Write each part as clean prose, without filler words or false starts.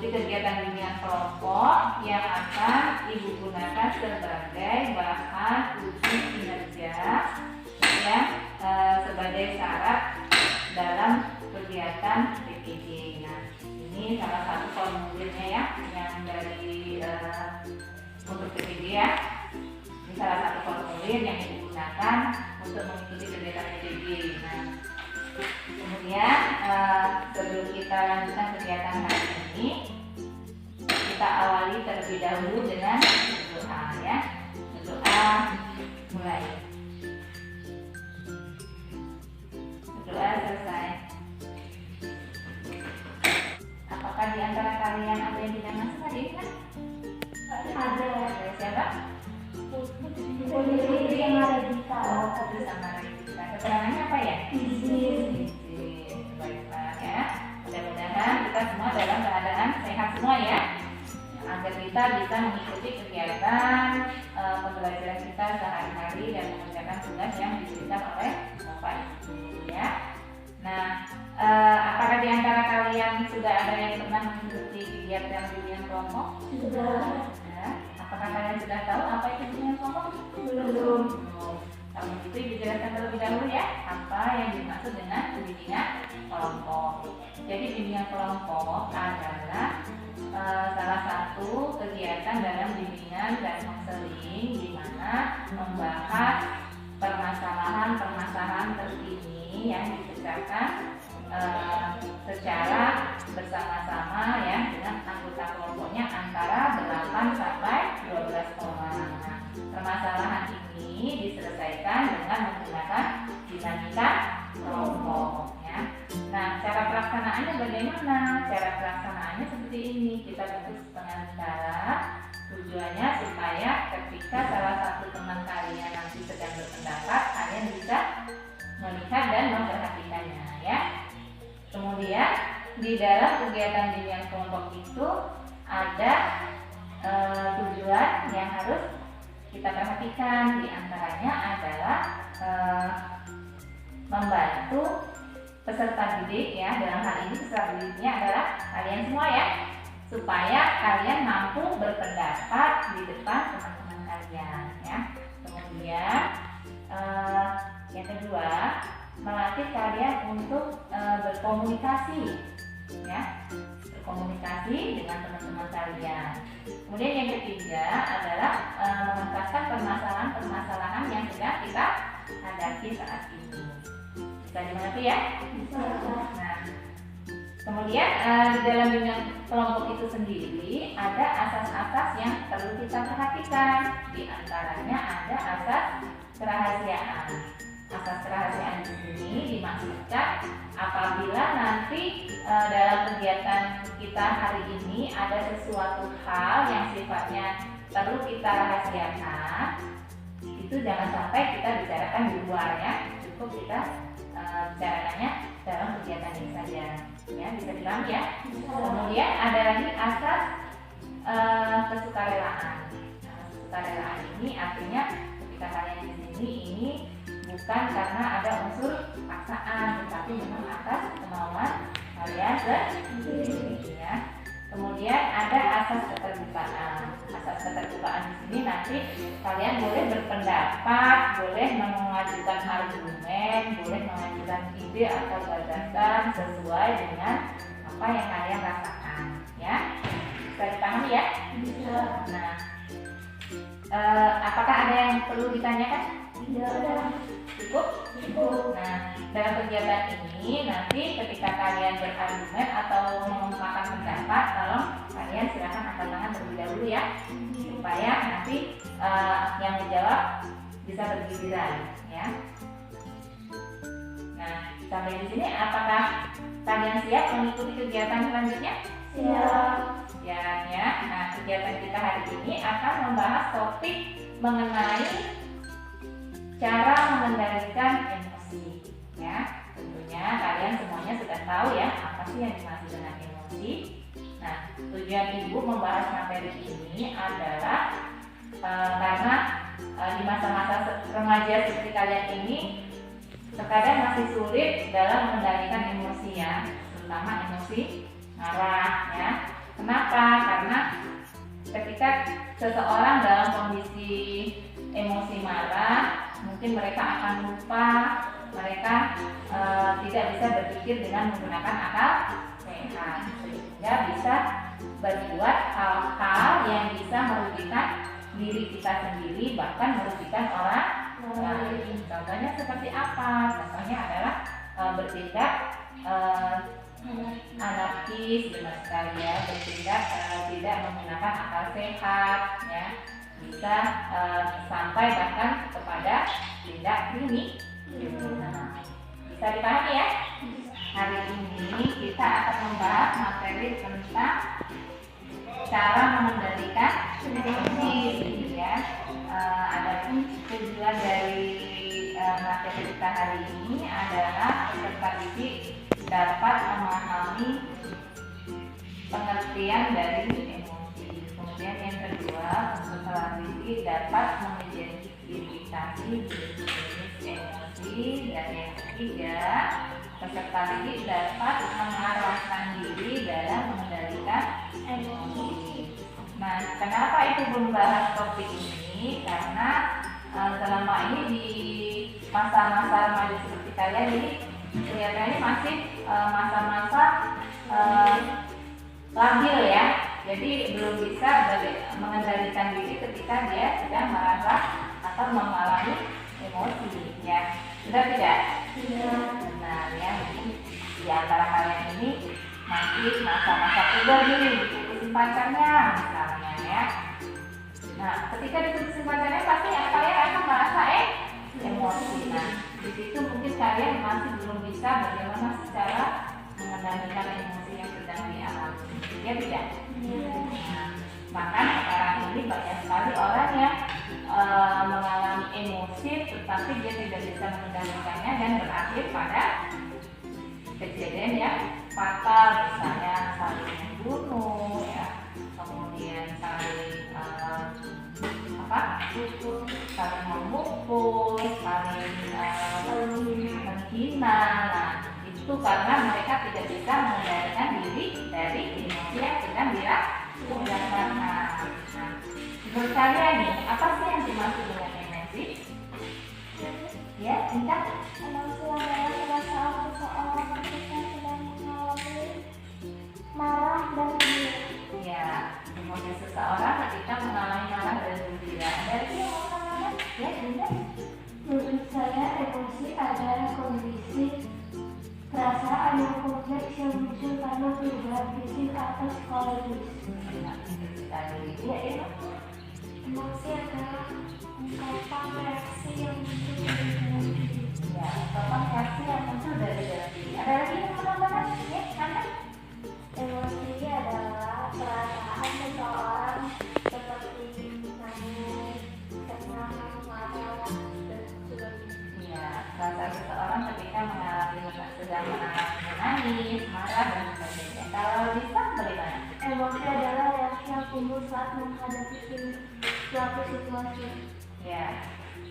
kegiatan bimbingan kelompok yang akan Ibu gunakan sebagai bahan uji kinerja ya, sebagai syarat dalam kegiatan PPJ. Nah, ini salah satu formulirnya ya, yang dari untuk PPJ ya. Ini salah satu formulir yang digunakan untuk mengikuti kegiatan PPJ. Nah, kemudian sebelum kita lanjutkan kegiatan hari ini, kita awali terlebih dahulu dengan berdoa ya. Berdoa mulai. Berdoa selesai. Apakah di antara kalian ada yang tidak masuk hari ini kan? Ada. Siapa? Putri yang ada di Oh, Putri sama Rita. Keterangannya apa ya? izin. Baiklah ya. Mudah-mudahan kita semua dalam keadaan sehat semua ya, agar kita bisa mengikuti kegiatan pembelajaran kita sehari-hari dan mengerjakan tugas yang diberikan oleh Bapak Ibu ya. Nah, apakah di antara kalian sudah ada yang pernah mengikuti kegiatan bimbingan kelompok? Sudah. Ya. Apakah kalian sudah tahu apa itu bimbingan kelompok? Belum. Kalau begitu dijelaskan terlebih dahulu ya, apa yang dimaksud dengan bimbingan kelompok. Jadi bimbingan kelompok adalah salah satu kegiatan dalam bimbingan dan konseling di mana membahas permasalahan-permasalahan terkini yang dipecahkan secara bersama-sama ya dengan anggota kelompoknya antara 8 sampai 12 orang. Nah, permasalahan ini diselesaikan dengan menggunakan dinamika kelompok ya. Nah, cara pelaksanaannya bagaimana? Cara pelaksanaannya seperti ini. Kita bentuk setengah lingkaran. Tujuannya supaya ketika salah satu teman kalian nanti sedang berpendapat, kalian bisa melihat dan memperhatikannya ya. Kemudian di dalam kegiatan bimbingan kelompok itu ada tujuan yang harus kita perhatikan. Di antaranya adalah membantu peserta didik ya, dalam hal ini peserta didiknya adalah kalian semua ya, supaya kalian mampu berpendapat di depan teman-teman kalian ya. Kemudian yang kedua, melatih kalian untuk berkomunikasi ya, berkomunikasi dengan teman-teman kalian. Kemudian yang ketiga adalah menuntaskan permasalahan-permasalahan yang sedang kita hadapi saat ini. Bisa dimengerti ya? Bisa. Nah, kemudian di dalam bimbingan kelompok itu sendiri ada asas-asas yang perlu kita perhatikan. Di antaranya ada asas kerahasiaan. Asas kerahasiaan di sini dimaksudkan apabila nanti dalam kegiatan kita hari ini ada sesuatu hal yang sifatnya perlu kita rahasiakan, itu jangan sampai kita bicarakan di luar ya, cukup kita bicarakannya dalam kegiatan ini saja ya, bisa dipahami ya. Kemudian ada lagi asas kesukarelaan. Nah, kesukarelaan ini artinya ketika kalian di sini ini bukan karena ada unsur paksaan, tetapi memang atas kemauan kalian sendiri ya. Kemudian ada asas keterbukaan. Asas keterbukaan di sini nanti kalian boleh berpendapat, boleh mengajukan argumen, boleh mengajukan ide atau gagasan sesuai dengan apa yang kalian rasakan ya. Bisa dipahami ya? Bisa. Nah, apakah ada yang perlu ditanyakan? Tidak ada. Cukup? Nah, dalam kegiatan ini nanti ketika kalian berargumen atau mengungkapkan pendapat, tolong kalian silakan angkat tangan terlebih dahulu ya, supaya nanti yang menjawab bisa bergiliran ya. Nah, sampai di sini apakah kalian siap mengikuti kegiatan selanjutnya? Siap. Ya. Nah, kegiatan kita hari ini akan membahas topik mengenai cara mengendalikan emosi ya. Tentunya kalian semuanya sudah tahu ya apa sih yang dimaksud dengan emosi. Nah, tujuan Ibu membahas materi ini adalah karena di masa-masa remaja seperti kalian ini terkadang masih sulit dalam mengendalikan emosi ya, terutama emosi marah ya. Kenapa seseorang dalam kondisi emosi marah, mungkin mereka akan lupa, mereka tidak bisa berpikir dengan menggunakan akal sehat, sehingga bisa berbuat hal-hal yang bisa merugikan diri kita sendiri, bahkan merugikan orang lain. Contohnya seperti apa? Contohnya adalah bertindak anarkis, benar sekali ya, bertindak tidak menggunakan akal sehat, ya, bisa sampai bahkan kepada tindak kriminal. Bisa dipahami ya? Hari ini kita akan membahas materi tentang cara mengendalikan emosi, ya. Adapun tujuan dari materi kita hari ini adalah peserta didik dapat memahami pengertian dari emosi. Kemudian yang kedua, peserta didik dapat mengidentifikasi jenis emosi, dan yang ketiga, peserta didik dapat mengarahkan diri dalam mengendalikan emosi. Nah, kenapa itu membahas topik ini? Karena selama ini di masa-masa remaja seperti kalian ini kelihatannya masih masa-masa labil ya. Jadi belum bisa mengendalikan diri ketika dia sedang merasa atau mengalami emosi, ya. Sudah tidak? Benar ya. Di antara kalian ini masih masa-masa puber nih, diputusin pacarnya misalnya ya. Nah, ketika diputusin pacarnya pasti kalian akan merasa emosi. Nah, di situ mungkin kalian masih belum bisa bagaimana secara mengendalikan emosi yang sedang dialami. Ya tidak? Nah, bahkan sekarang ini banyak sekali orang yang mengalami emosi tetapi dia tidak bisa mengendalikannya dan berakhir pada kejadian yang fatal, misalnya saling membunuh, ya, kemudian saling saling memukul, saling menghina. Nah, itu karena mereka tidak bisa mengendalikan diri dari emosi yang sedang dirasakan. Nah, menurut kalian nih, apa sih yang dimaksud dengan emosi? Ya, tingkat Emosi adalah perasaan seseorang ketika sedang mengalami marah dan gembira. Ya, emosi seseorang ketika mengalami marah dan gembira. Dari yang mana? Ya, Dinda. Menurut saya, emosi adalah kondisi perasaan yang kompleks yang muncul karena perubahan fisik atau psikologis. Ya, itu. Emosi adalah ungkapan reaksi yang muncul dari dalam diri. Ya, ungkapan reaksi yang muncul dari dalam diri. Ada lagi yang menambahkan? Ya, Anda? Emosi adalah perasaan seseorang seperti nangis, senang, marah, dan sebagainya. Ya, perasaan seseorang ketika sedang menangis, marah, dan sebagainya. Kalau bisa, bagaimana? Emosi adalah reaksi yang timbul saat menghadapi suatu situasi. Ya,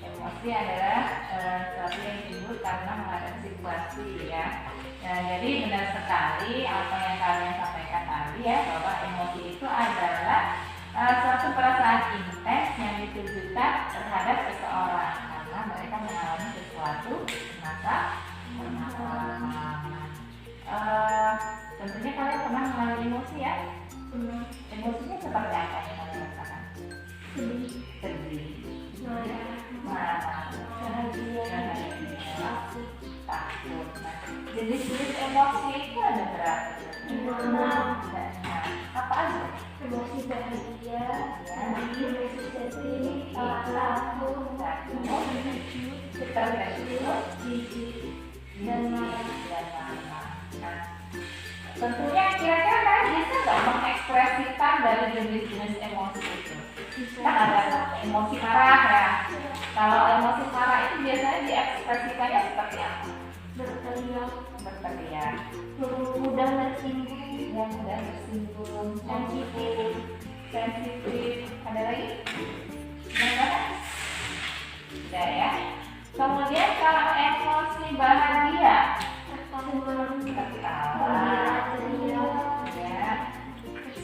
emosi adalah sesuatu yang timbul karena menghadapi situasi, ya. Nah, jadi benar sekali apa yang kalian sampaikan tadi ya, bahwa emosi itu adalah suatu perasaan intens yang ditujukan terhadap seseorang karena mereka mengalami sesuatu masa tentunya kalian pernah mengalami emosi ya. Emosinya seperti apa yang kalian rasakan? Sedih, marah, bahagia, takut. Nah, jenis-jenis emosi itu ada berapa? Apa aja? Emosi bahagia, Ya. emosi sedih, takut, jijik, dan marah. Nah, tentunya kira-kira kalian bisa nggak mengekspresikan dari jenis-jenis emosi itu? Kan ada emosi marah ya. Kalau emosi marah itu biasanya diekspresikannya seperti apa? Berteriak, mudah tersinggung, yang mudah tersinggung, sensitif. Ada lagi? Mana? Tidak ya. Kemudian kalau emosi bahagia, tertawa, ya,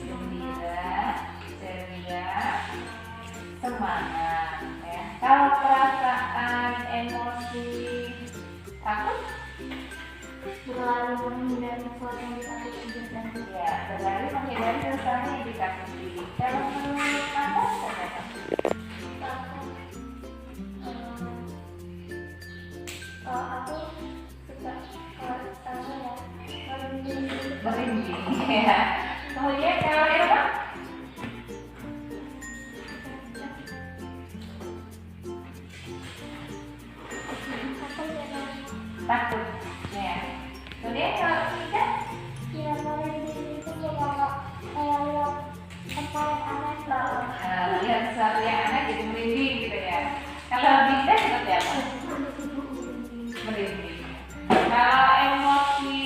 gembira, ceria, semangat ya. Kalau perasaan emosi takut berlari menghindari sesuatu yang ditakuti. ya, berlari menghindari sesuatu yang ditakuti. Kalau menurut Anda apa? Kalau aku suka kalau ya Merinding ya. Kemudian kalau Irma takut ya. Kemudian kalau tidak ya merinding itu kalau kayak lihat tempat aneh lihat sesuatu yang aneh jadi merinding gitu ya. Kalau tidak seperti apa? Merinding. Kalau emosi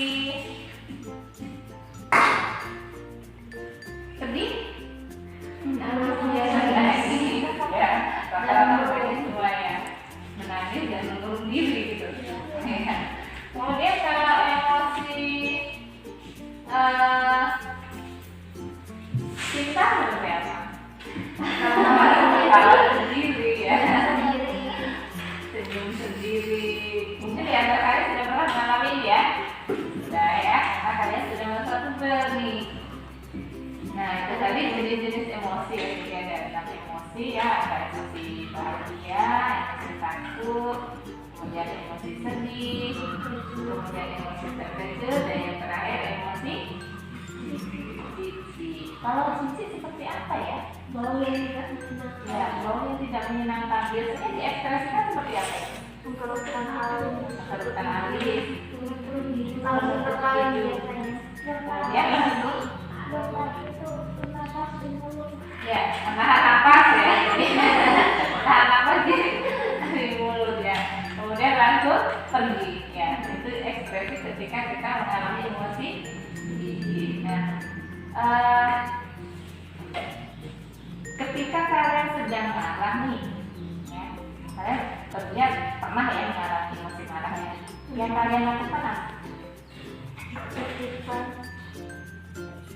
sedih, menangis ya. Rata-rata semua ya menangis dan mengurung diri gitu. Ya. Kemudian kalau emosi cinta seperti apa? Kalau sendiri ya, senyum sendiri. Mungkin di antara kalian sudah pernah mengalami ya, sudah ya, karena kalian sudah masuk puber nih. Nah itu tadi jenis-jenis emosi ya, jadi ada 6 emosi ya, ada emosi bahagia, emosi takut, kemudian emosi sedih, kemudian emosi terkejut, dan yang terakhir emosi jijik. Kalau jijik seperti apa ya? bau yang tidak menyenangkan, Ya, bau yang tidak menyenangkan biasanya diekspresikan seperti apa ya? mengkerutkan alis, Kerutan alis, kalau terkait biasanya ya, lepas itu napas di mulut. ya, menahan napas ya, menahan napas di mulut ya. Kemudian langsung pergi ya. Itu ekspresi ketika kita mengalami emosi jijik. Nah, ketika kalian sedang marah nih, ya, kalian tentunya pernah ya mengalami emosi marah ya. Yang kalian lakukan apa? Istighfar,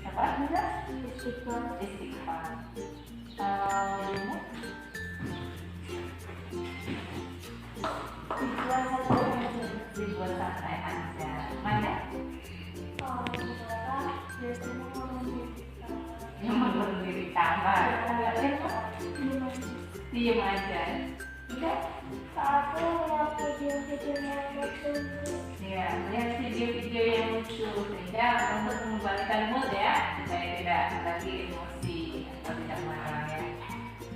Apa? istighfar, Istighfar. Ilmu? dibuat saja. Dibuat santai aja. Mana? Kalau saudara biasanya ngomong Yang menurut diri kamar. Diem aja. Tidak? aku lihat video-video yang lucu. Ya, lihat video-video yang lucu sehingga untuk mengembalikan mood ya, supaya tidak lagi emosi atau tidak marah ya.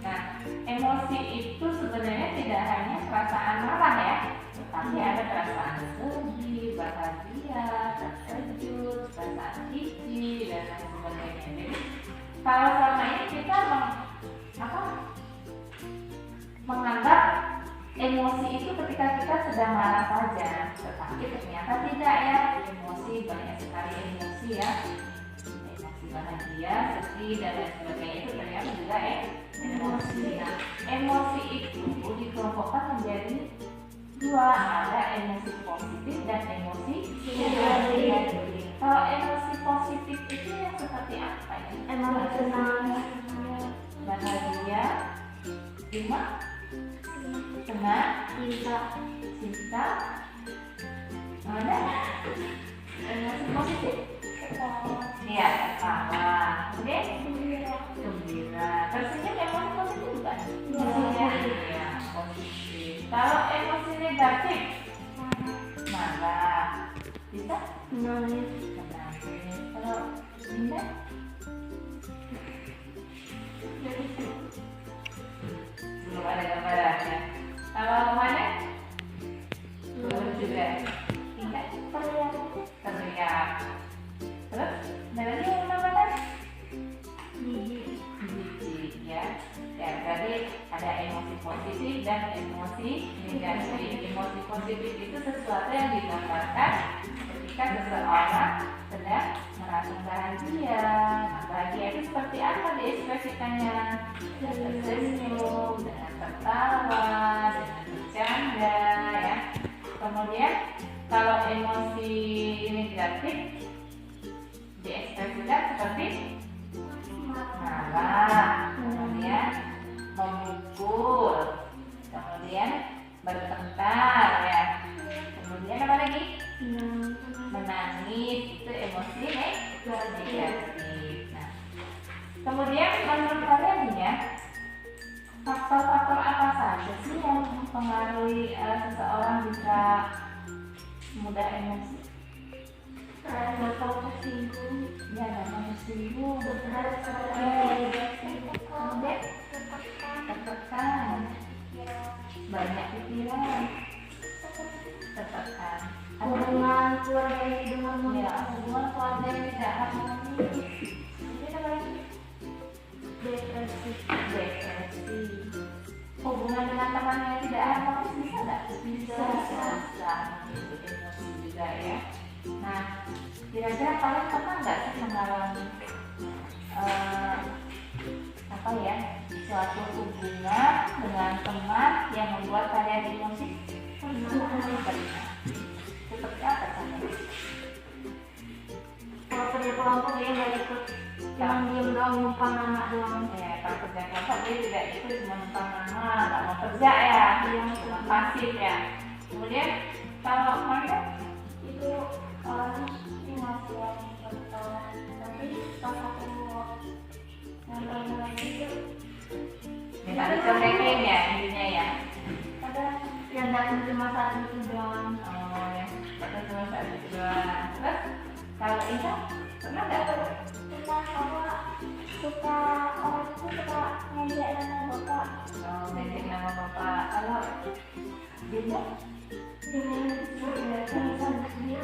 Nah, emosi itu sebenarnya tidak hanya perasaan marah ya, tetapi ada perasaan sedih, bahagia, terkejut, perasaan jijik dan lain sebagainya. Jadi kalau selama ini kita menganggap emosi itu ketika kita sedang marah saja, tetapi ternyata tidak ya. Emosi banyak sekali emosi ya, emosi bahagia, sedih dan lain sebagainya itu ternyata juga ya emosi. Nah, emosi itu dikelompokkan menjadi 2, ada emosi positif dan emosi negatif. Kalau emosi positif itu yang seperti apa ya? Emosi senang, Bahagia, cuma senang, cinta, ada emosi positif. Iya, ketawa, kemudian gembira, tersenyum emosi positif bukan? Iya, positif. Kalau emosi negatif, marah, bisa? menangis, Menangis. Kalau indah, belum ada gambarannya. Kalau mana? Belum juga. Indah, teriak. Terus, ada lagi yang menambahkan? Jijik ya. Ya, tadi ada emosi positif dan emosi negatif. Emosi positif itu sesuatu yang digambarkan ketika seseorang sedang merasa bahagia. Nah, bahagia itu seperti apa diekspresikannya? Dengan tersenyum, dengan tertawa, dengan bercanda ya. Kemudian kalau emosi negatif diekspresikan seperti marah, kemudian Kemudian menurut kalian nih ya, faktor-faktor apa saja sih yang mempengaruhi seseorang bisa mudah emosi? Gampang tersinggung, Ya, gampang tersinggung, berat, tertekan, banyak pikiran, tertekan. hubungan keluarga dengan Ya, hubungan keluarga yang tidak harmonis. Ini apa lagi? depresi, Depresi. Hubungan dengan teman yang tidak harmonis bisa nggak? Bisa. Bisa memicu emosi juga ya. Nah, kira-kira kalian pernah nggak sih mengalami apa ya, suatu hubungan dengan teman yang membuat kalian emosi? Pernah. Seperti apa contohnya? kalau kerja kelompok dia nggak ikut, cuma diem doang numpang nama doang. Ya, kalau kerja kelompok dia tidak itu cuma numpang nama, nggak mau kerja ya, dia cuma pasif ya. Kemudian kalau mereka Itu orangnya masih yang bertahan, tapi pas aku yang lain itu minta dicontekin ya intinya ya. ada yang datang cuma saat itu doang. Oh ya, atau cuma saat itu doang. Terus kalau Ika pernah nggak? Kita suka orang itu suka ngejek nama bapak Oh, ngejek nama bapak. Kalau Dinda dengan tulisan dia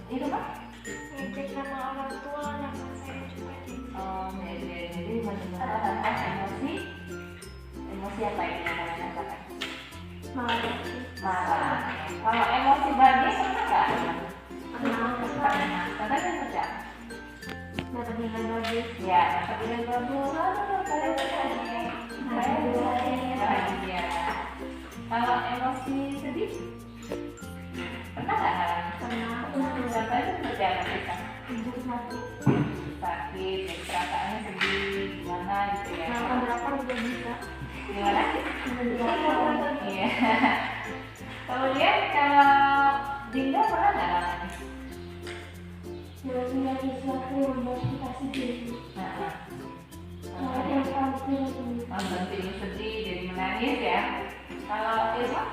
itu kan? ngejek nama orang tua, nama saya juga Oh, jadi mendengarkan emosi apa yang kalian rasakan? marah. Marah. Kalau emosi bahagia pernah nggak? Pernah Katanya kerja. dapat nilai bagus. Ya, tapi yang bagus. Kalian bahagia. Kalau emosi sedih, pernah nggak kalian? Pernah Contohnya seperti apa kita? ibu sakit, Sakit, jadi perasaannya sedih, gimana gitu ya? nonton drakor juga bisa. Gimana? Nonton drakor. Iya. Kemudian kalau Dinda pernah nggak ngalamin? Jadi lagi sesuatu yang membuat kita sedih. Nah, Yang paling nonton film sedih jadi menangis ya. Kalau Irma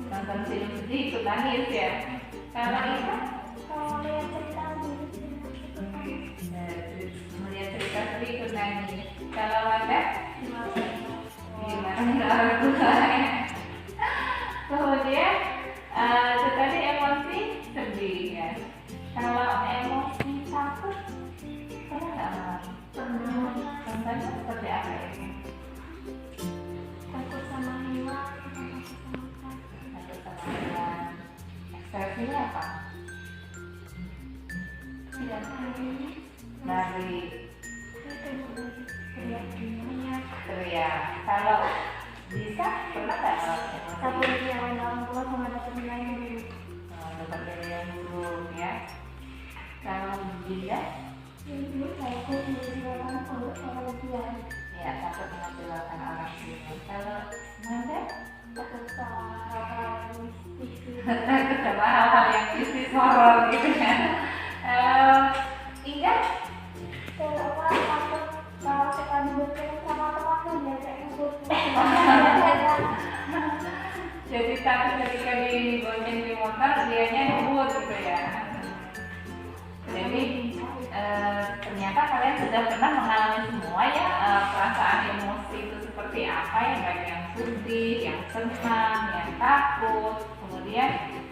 nonton film sedih ikut nangis ya. Kalau Irma kalau lihat cerita melihat cerita sedih ikut nangis. Kalau Wanda gimana orang tua ya. Kemudian itu tadi emosi sedih ya. Kalau emosi takut pernah nggak ngalamin? pernah Contohnya seperti apa ya? takut sama hewan, Takut sama hewan. Ekspresinya apa? tidak tahu Lari, itu teriak-teriak. teriak. Kalau bisa pernah nggak ngalamin emosi? Takut kecewain orang tua sama dapat nilai yang buruk. Dapat nilai yang buruk ya. Kalau Dinda, Jadi saya menjelaskan untuk orang tua. ya takut mengecewakan orang tua. Kalau Manda, Takut sama hal-hal mistis. takut sama hal-hal yang mistis horor gitu ya. Inga, Kalau takut kalau kita dibutuhin sama teman biasa ikut. jadi takut ketika dibonceng di motor dianya ngebut gitu ya. Jadi ternyata kalian sudah pernah mengalami semua ya perasaan emosi itu seperti apa ya, baik yang sedih, yang senang, yang takut, kemudian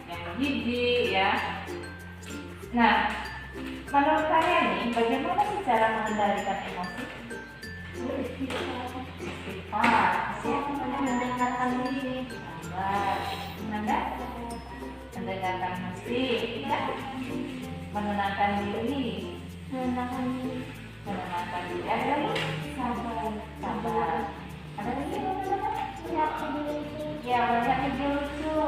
yang jijik ya. Nah, menurut kalian nih bagaimana sih cara mengendalikan emosi? Istighfar, Mendengarkan diri. sabar, mendengarkan musik, ya. Menenangkan diri, Mendengarkan diri. menenangkan diri. Ada lagi? Sabar. Sabar. Ada lagi? Siap diri. Ya, banyak ide lucu.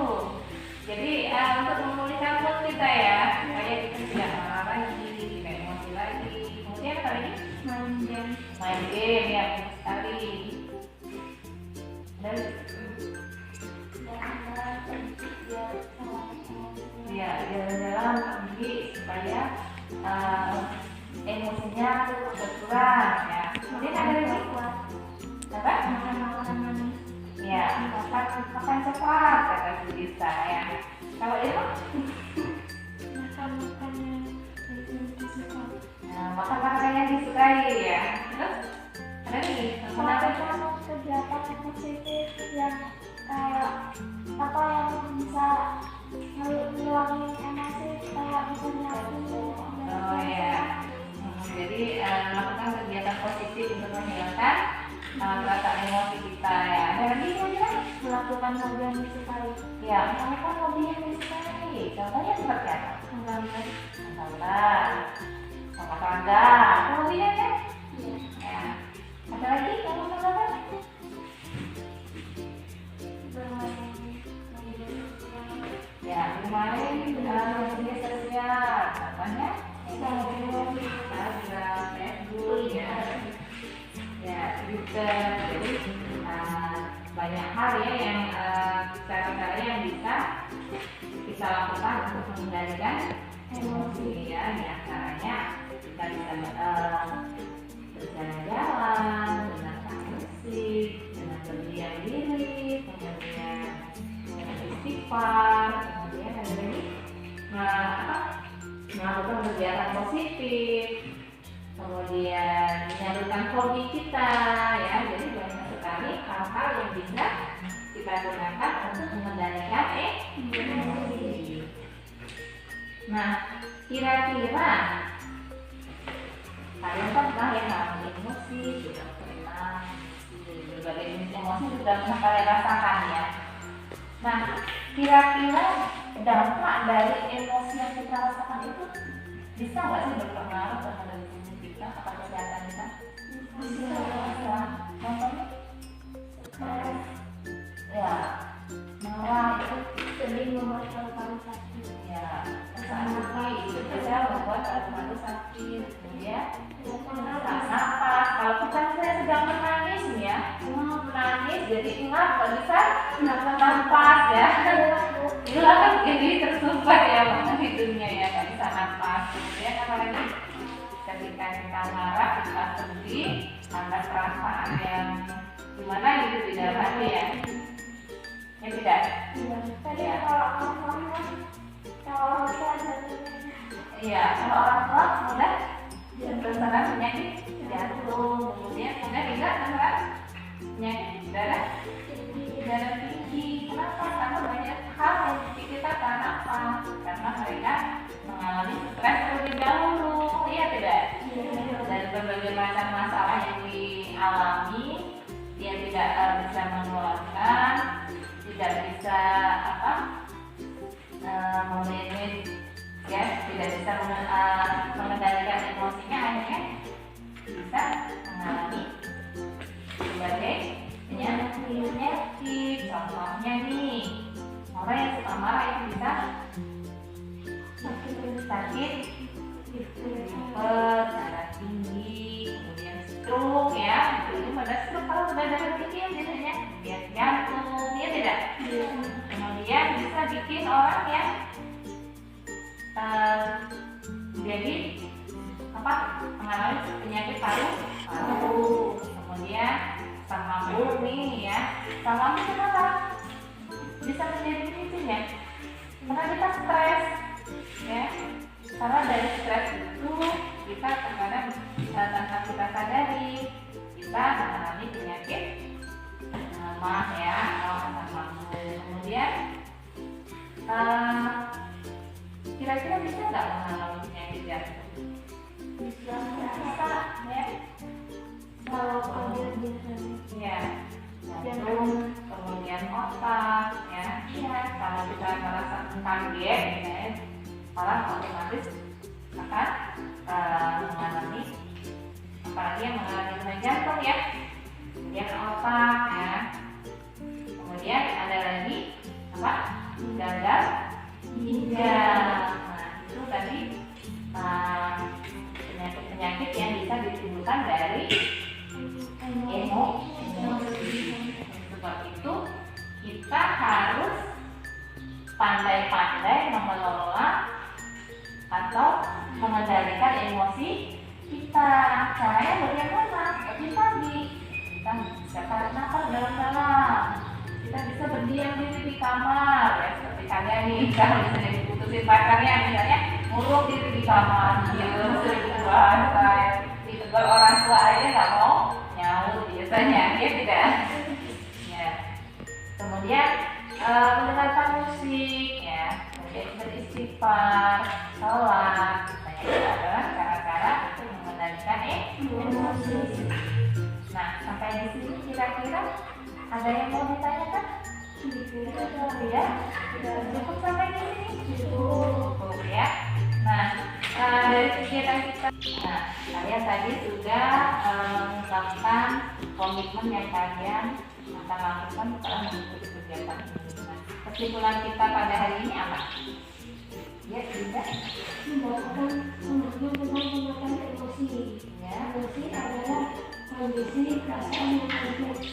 Jadi untuk memulihkan mood kita ya, supaya kita tidak marah lagi, tidak emosi lagi. Kemudian apa lagi? Main game ya, benar sekali. Dan ya jalan-jalan pergi supaya emosinya berkurang ya. Kemudian ada lagi apa? Ya, makan cepat kata Julissa ya. Kalau itu makan makanan yang disukai ya. Terus ada lagi melakukan kegiatan positif yang kayak apa yang bisa ngilangin emosi kayak bisa nyapu. Oh ya. Jadi melakukan kegiatan positif untuk menghilangkan perasaan emosi kita ya. Ada lagi kira-kira Melakukan hobi yang disukai. ya, melakukan hobi yang disukai. Contohnya seperti apa? Menggambar, olahraga, hobinya kan? Ya. Ada lagi yang mau menggambar? Ya, bermain media sosial, contohnya Instagram, Facebook, ya, Twitter. Jadi banyak hal ya yang cara-cara yang bisa kita lakukan untuk mengendalikan emosi ya. Di antaranya kita bisa berjalan-jalan, mendengarkan musik, dengan berdiam diri, kemudian istighfar, kemudian ada lagi melakukan kegiatan positif, kemudian menyalurkan hobi kita ya. Jadi banyak sekali hal-hal yang bisa kita gunakan untuk mengendalikan emosi. Nah, kira-kira kalian pernah ya mengalami emosi, sudah pernah berbagai jenis emosi sudah pernah kalian rasakan ya. Nah, kira-kira dampak dari emosi yang kita rasakan itu bisa nggak sih berpengaruh terhadap tubuh kita atau kesehatan kita? Bisa. Contohnya? Ya, marah itu Sedih membuat paru-paru sakit. ya, sakit itu bisa membuat paru-paru sakit. Kemudian nggak napas. Kalau kita misalnya sedang menangis nih ya, menangis jadi ingat nggak bisa nafas ya. Itulah kan jadi tersumbat ya waktu hidungnya ya, nggak bisa nafas. Kemudian apalagi ketika kita marah, kita sedih, ada perasaan yang gimana gitu di dalam hati ya. Ya tidak. Iya. Tadi kalau orang kan kalau kita ada Iya, kalau orang tua mudah terserah penyakit jantung, kemudian juga terserah penyakit darah tinggi. Kenapa? Karena banyak hal yang kita karena apa? Karena mereka mengalami stres terlebih dahulu, iya tidak? Dan berbagai macam masalah yang dialami, dia tidak bisa mengeluarkan, tidak bisa memanage ya, tidak bisa mengendalikan emosinya, akhirnya bisa mengalami berbagai penyakit. Contohnya nih, orang yang suka marah itu bisa sakit tipes, darah tinggi, kemudian stroke ya. Itu pada stroke kalau sudah darah tinggi biasanya dia jantung, ya tidak? Kemudian bisa bikin orang yang jadi mengalami penyakit paru, kemudian asam lambung nih ya. Asam lambung kenapa bisa menjadi begitu ya? Karena kita stres ya. Karena dari stres itu kita terkadang tanpa kita sadari kita mengalami penyakit mah ya, atau asam lambung. Kemudian kira-kira bisa nggak mengalami penyakit jantung? bisa Ya. kalau kalian biasanya Ya, jantung, kemudian otak, ya. Kalau kita merasa kaget, ya, malah otomatis akan mengalami, apalagi yang mengalami serangan jantung ya, kemudian otak, ya. Kemudian ada lagi apa? Gagal ginjal. Nah, itu tadi penyakit-penyakit yang bisa ditimbulkan dari emosi. Sebab itu kita harus pandai-pandai mengelola atau mengendalikan emosi kita. Caranya bagaimana? Seperti tadi, kita bisa tarik nafas dalam-dalam, kita bisa berdiam diri di kamar ya, seperti kalian nih kalau misalnya diputusin pacarnya, misalnya ngurung diri di kamar, sering puasa, ditegur orang tua aja nggak mau nyaut biasanya, ya tidak? Ya. Kemudian mendengarkan musik, ya, kemudian beristighfar, sholat, itu adalah cara-cara untuk mengendalikan emosi. Nah, sampai di sini kira-kira ada yang mau ditanyakan? Ya, cukup sampai di sini. Cukup ya. Nah, dari kegiatan kita, nah, kalian tadi sudah mengungkapkan komitmen yang kalian akan lakukan setelah mengikuti kegiatan ini. Nah, kesimpulan kita pada hari ini apa? Ya, tidak. Mendapatkan komitmen tentang penguatan emosi. Ya, Emosi adalah kondisi perasaan yang kompleks.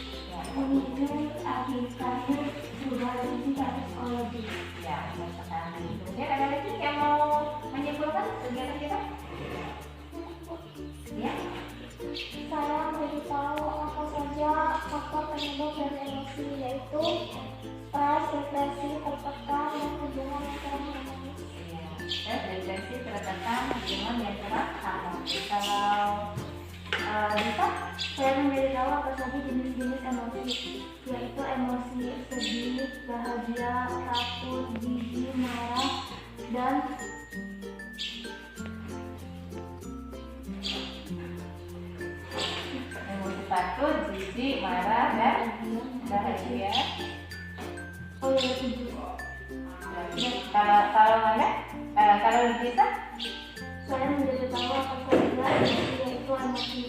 Pemicu akibatnya perubahan fisik atau psikologis. ya, benar sekali. Kemudian ada lagi yang mau menyimpulkan kegiatan kita? Ya, Saya memberitahu apa saja faktor penyebab dari emosi, yaitu stres, depresi, tertekan, dan hubungan yang kurang harmonis. ya, depresi, tertekan, hubungan yang kurang harmonis. Kalau bisa, Saya memberitahu apa saja jenis-jenis emosi, yaitu emosi sedih, bahagia, takut, jijik, marah, dan emosi takut, jijik, marah, dan bahagia. oh ya, tujuh. Kalau mana? Kalau bisa? Saya memberitahu apa saja emosi, yaitu emosi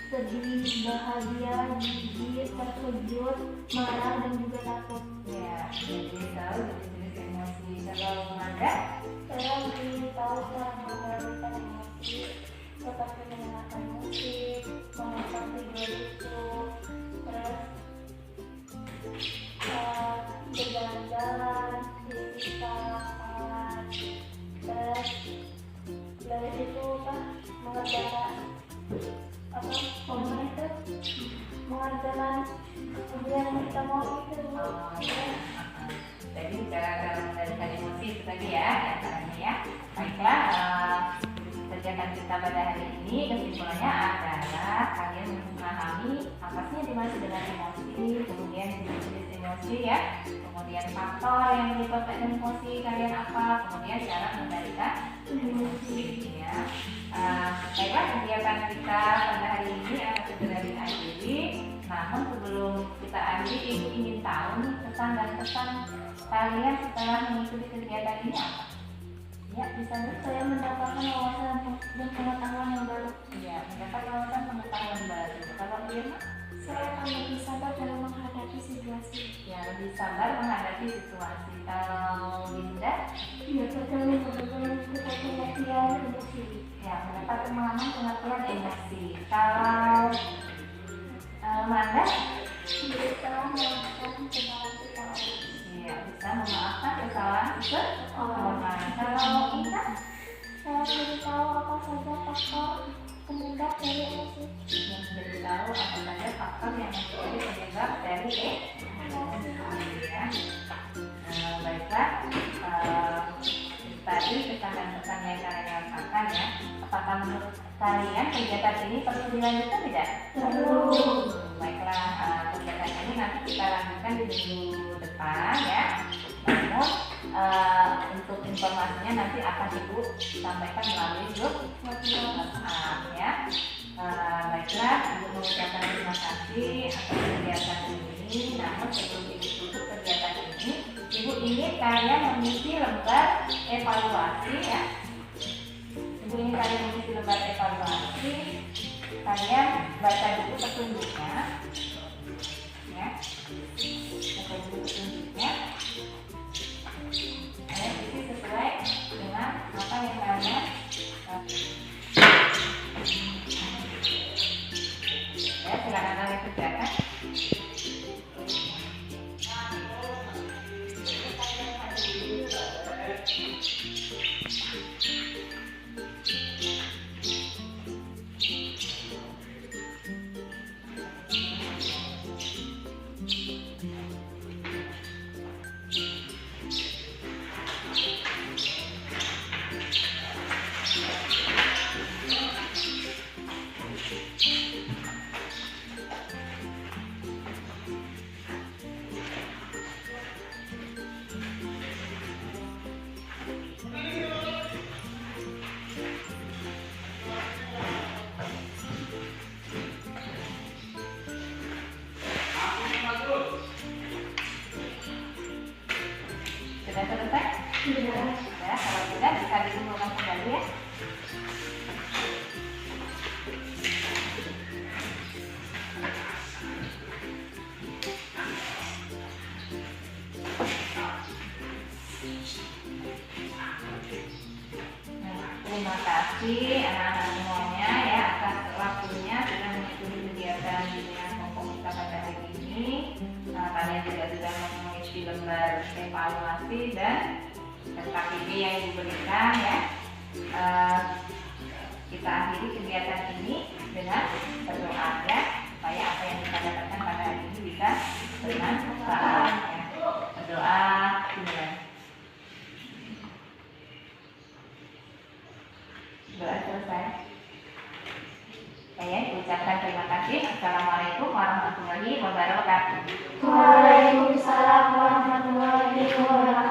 sedih, bahagia, jijik, terkejut, marah, dan juga takut. Ya, jadi tahu jenis-jenis emosi. Kalau Manda, Saya memberitahu cara mengendalikan emosi, seperti mendengarkan musik, menonton video YouTube, terus berjalan-jalan, sholat, terus dari itu mengerjakan mengerjakan kemudian kita mau itu. jadi cara mengendalikan emosi itu tadi ya, caranya ya. Baiklah, kegiatan kita pada hari ini kesimpulannya adalah kalian memahami apa sih yang dimaksud dengan emosi, kemudian jenis emosi ya, kemudian faktor yang menyebabkan emosi kalian apa, kemudian cara mengendalikan emosi ya. Baiklah, kegiatan kita pada hari ini akan segera diakhiri. Namun sebelum kita akhiri, ibu ingin tahu nih pesan dan pesan kalian setelah mengikuti kegiatan ini apa? Ya, bisa dulu. Saya mendapatkan wawasan dan pengetahuan yang baru. Ya, mendapat wawasan pengetahuan baru. Kalau Irma, Saya akan lebih sabar dalam menghadapi situasi. ya lebih sabar menghadapi situasi. Kalau Linda, Mendapatkan mengetahui pengertian emosi. ya mendapat pemahaman pengertian emosi. Kalau Manda, Bisa melakukan kesalahan kesalahan. ya bisa memaafkan kesalahan seseorang. Kalau Inka, Saya memberitahu apa saja faktor penyebab dari emosi. yang memberitahu apa saja faktor yang menjadi penyebab dari emosi ya. Baiklah, tadi pesan-pesan yang kalian rasakan ya. Apakah menurut kalian kegiatan ini perlu dilanjutkan tidak? Perlu. Baiklah, kegiatan ini nanti kita lanjutkan di minggu depan ya. Namun untuk informasinya nanti akan Ibu sampaikan melalui grup WhatsApp ya. Baiklah, Ibu mengucapkan terima kasih atas kegiatan ini. Namun sebelum Ibu tutup kegiatan ini, Ibu ingin kalian mengisi lembar evaluasi ya. Ibu ingin kalian mengisi lembar evaluasi. Kalian baca buku petunjuknya ya. Baca buku petunjuknya. Kalian isi sesuai dengan apa yang kalian ya, silakan kalian kerjakan. kasih anak-anak semuanya ya atas waktunya sudah mengikuti kegiatan bimbingan kelompok kita pada hari ini. Kalian juga sudah mengisi lembar evaluasi dan SKPD yang diberikan ya. Kita akhiri kegiatan ini dengan berdoa ya supaya apa yang kita dapatkan pada hari ini bisa bermanfaat ya. Berdoa dimulai. Doa selesai. Saya ucapkan terima kasih. Assalamualaikum warahmatullahi wabarakatuh. Waalaikumsalam warahmatullahi wabarakatuh.